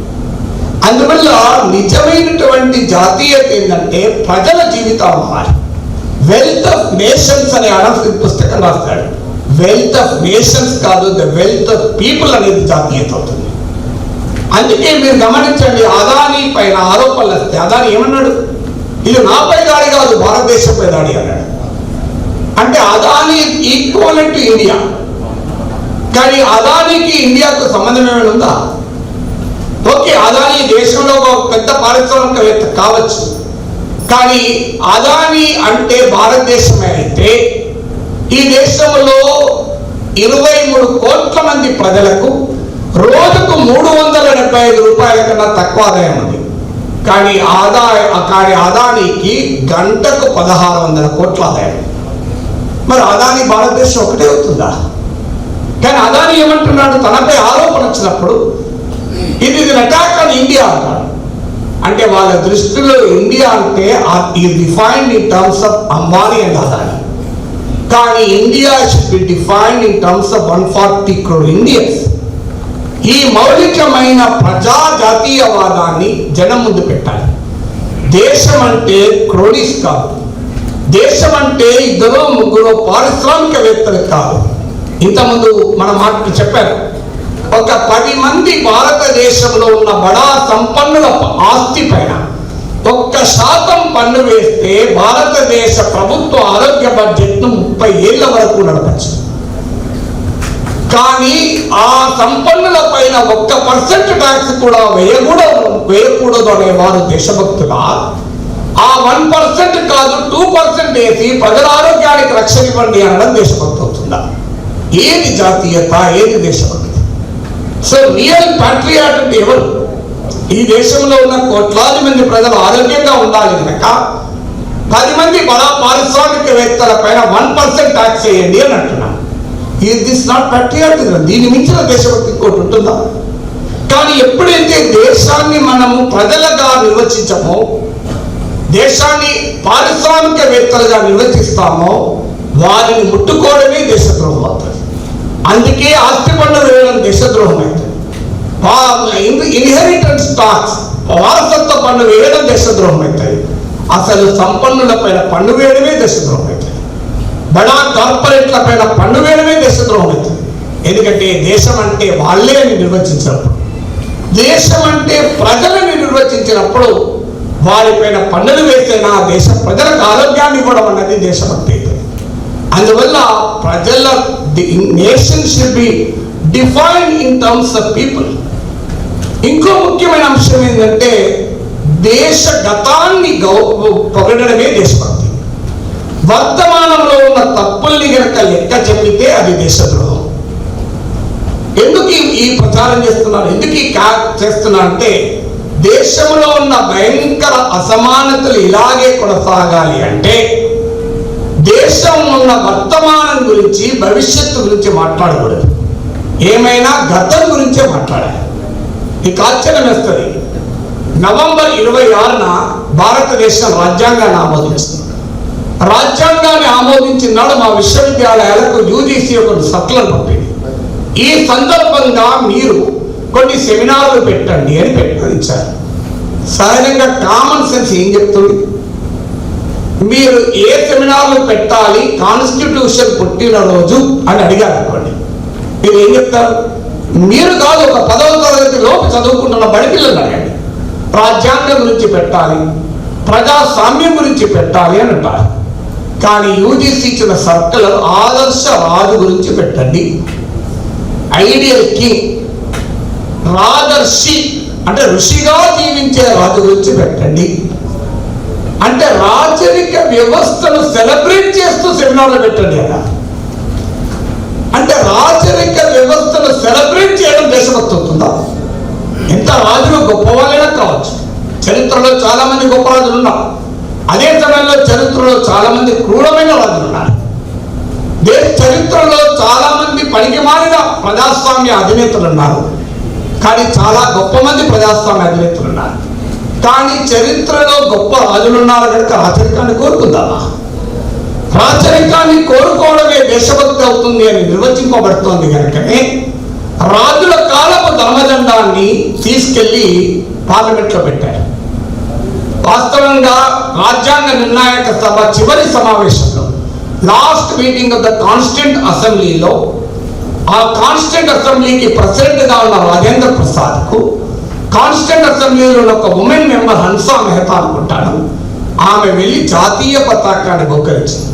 అందువల్ల నిజమైనటువంటి జాతీయత ఏంటంటే ప్రజల జీవితాలు మారాలి. వెల్త్ ఆఫ్ నేషన్స్ అనే ఆడమ్ స్మిత్ పుస్తకం రాస్తాడు. వెల్త్ ఆఫ్ నేషన్స్ కాదు, ద వెల్త్ ఆఫ్ పీపుల్ అనేది జాతీయత అవుతుంది. అందుకే మీరు గమనించండి, అదానీ పైన ఆరోపణలు వస్తే అదానీ ఏమన్నాడు? ఇది నాపై దాడి కాదు, భారతదేశంపై దాడి అన్నాడు. అంటే అదానీ ఈక్వలెంట్ టు ఇండియా. కానీ అదానీకి ఇండియాకు సంబంధం ఏమైనా ఉందా? ఓకే, అదానీ దేశంలో ఒక పెద్ద పారిశ్రామికవేత్త కావచ్చు, కానీ అదానీ అంటే భారతదేశమే అయితే ఈ దేశంలో 23 కోట్ల మంది ప్రజలకు రోజుకు 375 రూపాయల కన్నా తక్కువ ఆదాయం ఉంది. కానీ అదానీకి గంటకు 1600 కోట్ల ఆదాయం. మరి అదానీ భారతదేశం ఒకటే అవుతుందా? కానీ అదానీ ఏమంటున్నాడు, తనపై ఆరోపణ వచ్చినప్పుడు ఇది అటాక్ ఆన్ ఇండియా అంటాడు. అంటే వాళ్ళ దృష్టిలో ఇండియా అంటే ఈ defined in terms of Ambani and Adani. కానీ India should be defined in terms of 140 crore Indians. ఈ మౌలికమైన ప్రజా జాతీయవాదాన్ని జనం ముందు పెట్టాలి. దేశం అంటే క్రోడీస్ కాదు, దేశం అంటే 2-3 పారిశ్రామికవేత్తలు కాదు. ఇంతకుముందు మన మాటలు చెప్పారు, ఒక 10 మంది భారతదేశంలో ఉన్న బడా సంపన్నుల ఆస్తి పైన 1% పన్ను వేస్తే భారతదేశ ప్రభుత్వ ఆరోగ్య బడ్జెట్ను 30 ఏళ్ల వరకు నడపచ్చు. కానీ ఆ సంపన్నుల పైన 1% ట్యాక్స్ కూడా వేయకూడదు అనేవారు దేశభక్తులా? ఆ 1% కాదు 2% వేసి ప్రజల ఆరోగ్యానికి రక్షణ ఇవ్వండి అనడం దేశభక్తి అవుతుందా? ఏది జాతీయత, ఏది దేశభక్తి? సో రియల్ ప్యాట్రియాట్ అంటే ఎవరు? ఈ దేశంలో ఉన్న కోట్లాది మంది ప్రజలు ఆరోగ్యంగా ఉండాలి కనుక 10 మంది బడా పారిశ్రామికవేత్తల పైన 1% ట్యాక్స్ వేయండి అని అంటున్నాను. Is this not patriotism? దీన్ని మించిన దేశభక్తి ఇంకోటి ఉంటుందా? కానీ ఎప్పుడైతే దేశాన్ని మనము ప్రజలుగా నిర్వచించమో, దేశాన్ని పారిశ్రామికవేత్తలుగా నిర్వచిస్తామో, వారిని ముట్టుకోవడమే దేశద్రోహం అవుతుంది. అందుకే ఆస్తి పన్ను వేయడం దేశద్రోహం అవుతుంది. ఇన్హెరిటెన్స్ టాక్స్, వారసత్వ పన్ను వేయడం దేశద్రోహం అవుతుంది. అసలు సంపన్నుల పైన పన్ను వేయడమే దేశద్రోహం అవుతుంది. బడా కార్పొరేట్ల పైన పన్ను వేయడమే దేశద్రోహం అవుతుంది. ఎందుకంటే దేశం అంటే వాళ్ళే అని నిర్వచించినప్పుడు, దేశం అంటే ప్రజలని నిర్వచించినప్పుడు వారిపైన పన్నులు వేస్తేనా దేశ ప్రజలకు ఆరోగ్యాన్ని ఇవ్వడం అన్నది దేశభక్తి అవుతుంది. అందువల్ల ప్రజల nation should be defined in terms of people. ఇంకో ముఖ్యమైన అంశం ఏంటంటే దేశ గతాన్ని పొగడమే దేశభక్తి. వర్తమానంలో ఉన్న తప్పుల్ని గనక లెక్క చెప్పితే అది దేశద్రోహం. ఎందుకు ఈ ప్రచారం చేస్తున్నారు, ఎందుకు ఈ చేస్తున్నా అంటే దేశంలో ఉన్న భయంకర అసమానతలు ఇలాగే కొనసాగాలి అంటే దేశం ఉన్న వర్తమానం గురించి, భవిష్యత్తు గురించి మాట్లాడకూడదు. ఏమైనా గతం గురించే మాట్లాడాలి. మీకు ఆశ్చర్యం వేస్తుంది, నవంబర్ 26న భారతదేశం రాజ్యాంగాన్ని ఆమోదిస్తుంది. రాజ్యాంగాన్ని ఆమోదించిన నాడు మా విశ్వవిద్యాలయాలకు యూజీసీ ఒక సర్కులర్ పంపింది. ఈ సందర్భంగా మీరు కొన్ని సెమినార్లు పెట్టండి అని పెట్టించారు. సహజంగా కామన్ సెన్స్ ఏం చెప్తుంది? మీరు ఏ సెమినార్లు పెట్టాలి కాన్స్టిట్యూషన్ పుట్టినరోజు అని అడిగారు అనుకోండి, మీరు ఏం చెప్తారు? మీరు కాదు, ఒక 10వ తరగతి లోపు చదువుకుంటున్న బడిపిల్లలు అడగండి. రాజ్యాంగం గురించి పెట్టాలి, ప్రజాస్వామ్యం గురించి పెట్టాలి అని అంటారు. కానీ యూజీసీ ఇచ్చిన సర్కులర్ ఆదర్శ రాజు గురించి పెట్టండి, ఐడియల్ కింగ్, రాజర్షి అంటే ఋషిగా జీవించే రాజు గురించి పెట్టండి. అంటే రాజరిక వ్యవస్థను సెలబ్రేట్ చేస్తూ సెమినార్లు పెట్టండి అన్న. అంటే రాజరిక వ్యవస్థను సెలబ్రేట్ చేయడం దేశభక్తి అవుతుందా? ఎంత రాజులు గొప్పవాళ్ళైనా కావచ్చు, చరిత్రలో చాలా మంది గొప్ప రాజులు ఉన్నారు. అదే సమయంలో చరిత్రలో చాలా మంది క్రూరమైన రాజులు ఉన్నారు. దేశ చరిత్రలో చాలా మంది పనికిమాలిన ప్రజాస్వామ్య అధినేతలు ఉన్నారు. కానీ చాలా గొప్ప మంది ప్రజాస్వామ్య అధినేతలు ఉన్నారు. కానీ చరిత్రలో గొప్ప రాజులు ఉన్నారు కనుక రాచరికాన్ని కోరుకుందామా? రాచరికాన్ని కోరుకోవడమే దేశభక్తి అవుతుంది అని నిర్వచింపబడుతోంది కనుకనే రాజుల కాలపు ధర్మదండాన్ని తీసుకెళ్లి పార్లమెంట్లో పెట్టారు. వాస్తవంగా రాజ్యాంగ నిర్ణాయక సభ చివరి సమావేశంలో, last meeting of the constituent అసెంబ్లీలో, ఆ కాన్స్టిట్యూంట్ అసెంబ్లీకి ప్రెసిడెంట్ గా ఉన్న రాజేంద్ర ప్రసాద్ కు కాన్స్టిట్యూంట్ అసెంబ్లీలో ఒక ఉమెన్ మెంబర్ హన్సా మెహతా అనుకుంటాను, ఆమె వెళ్ళి జాతీయ పతాకాన్ని బహుకరించింది.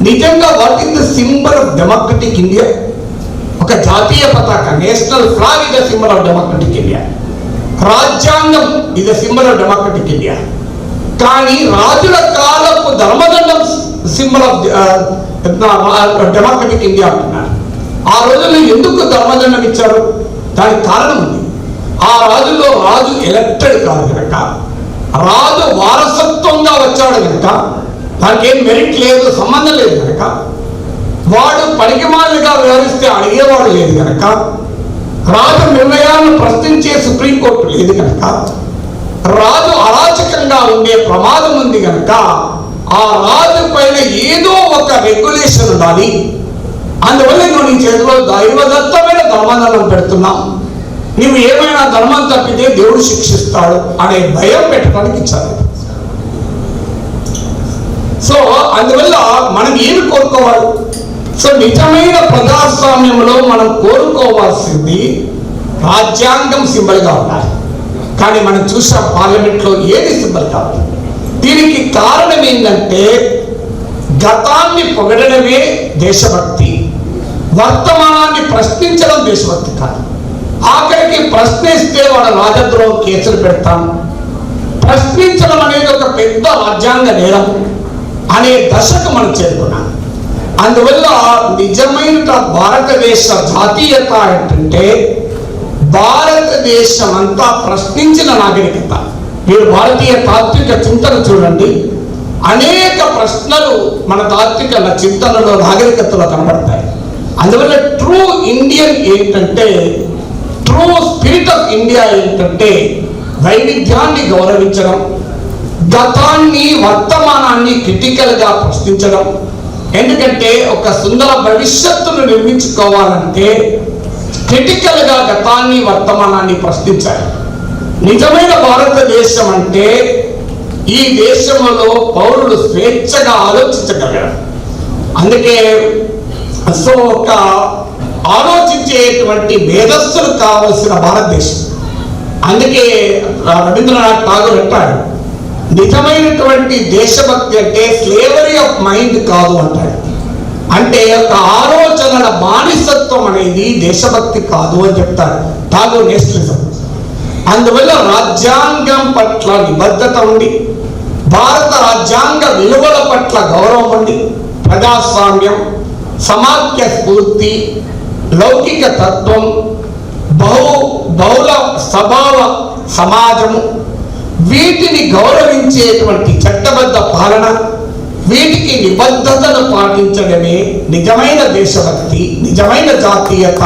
నిజంగా what is the symbol of democratic India? ఒక జాతీయ పతాక, national flag is the symbol of democratic India. రాజ్యాంగం is the symbol of democratic India. కానీ రాజుల కాలపు ధర్మదండం సింబల్ ఆఫ్ డెమోక్రటిక్ ఇండియా అంటున్నారు. ఆ రోజుల్లో ఎందుకు ధర్మదండం ఇచ్చారు? దానికి కారణం ఉంది. ఆ రాజుల్లో రాజు ఎలక్టెడ్ కాదు కనుక, రాజు వారసత్వంగా వచ్చాడు కనుక, దానికి ఏం మెరిట్ లేదు, సంబంధం లేదు కనుక, వాడు పనికిమాలిగా వ్యవహరిస్తే అడిగేవాడు లేదు కనుక, రాజు నిర్ణయాలను ప్రశ్నించే సుప్రీంకోర్టు లేదు కనుక, రాజు అరాచకంగా ఉండే ప్రమాదం ఉంది కనుక ఆ రాజు పైన ఏదో ఒక రెగ్యులేషన్ ఉండాలి. అందువల్ల నువ్వు నీ చేతిలో దైవదత్తమైన ధర్మదండం పెడుతున్నావు, నువ్వు ఏమైనా ధర్మం తప్పితే దేవుడు శిక్షిస్తాడు అనే భయం పెట్టడానికి ఇచ్చారు. సో అందువల్ల మనం ఏమి కోరుకోవాలి? సో నిజమైన ప్రజాస్వామ్యంలో మనం కోరుకోవాల్సింది రాజ్యాంగం సింబల్గా ఉండాలి. కానీ మనం చూసాం పార్లమెంట్లో ఏది సింబల్ కావాలి. దీనికి కారణం ఏంటంటే గతాన్ని పొగడమే దేశభక్తి, వర్తమానాన్ని ప్రశ్నించడం దేశభక్తి కాదు. ఆఖరికి ప్రశ్నిస్తే వాడు రాజద్రోహం కేసులు పెడతాం. ప్రశ్నించడం అనేది ఒక పెద్ద రాజ్యాంగ నేరం అనే దశకు మనం చేరుకున్నాం. అందువల్ల నిజమైన భారతదేశ జాతీయత ఏంటంటే భారతదేశం అంతా ప్రశ్నించిన నాగరికత. మీరు భారతీయ తాత్విక చింతన చూడండి, అనేక ప్రశ్నలు మన తాత్విక చింతనలో నాగరికతలో కనబడతాయి. అందువల్ల ట్రూ ఇండియన్ ఏంటంటే, ట్రూ స్పిరిట్ ఆఫ్ ఇండియా ఏంటంటే వైవిధ్యాన్ని గౌరవించడం, గతాన్ని వర్తమానాన్ని క్రిటికల్గా ప్రశ్నించడం. ఎందుకంటే ఒక సుందర భవిష్యత్తును నిర్మించుకోవాలంటే క్రిటికల్గా గతాన్ని వర్తమానాన్ని ప్రశ్నించాలి. నిజమైన భారతదేశం అంటే ఈ దేశంలో పౌరులు స్వేచ్ఛగా ఆలోచించగలగడం. అందుకే సో ఒక ఆలోచించేటువంటి మేధస్సులు కావలసిన భారతదేశం. అందుకే రవీంద్రనాథ్ ఠాగూర్ అంటాడు, నిజమైనటువంటి దేశభక్తి అంటే స్లేవరీ ఆఫ్ మైండ్ కాదు అంటాడు. అంటే ఒక ఆలోచనల బానిసత్వం అనేది దేశభక్తి కాదు అని చెప్తాడు ఠాగూర్ నేషనలిజం. అందువల్ల రాజ్యాంగం పట్ల నిబద్ధత ఉండి, భారత రాజ్యాంగ విలువల పట్ల గౌరవం ఉండి, ప్రజాస్వామ్యం, సమాఖ్య స్ఫూర్తి, లౌకిక తత్వం, బహుళ స్వభావ సమాజము, వీటిని గౌరవించేటువంటి చట్టబద్ధ పాలన, వీటికి నిబద్ధతను పాటించడమే నిజమైన దేశభక్తి, నిజమైన జాతీయత.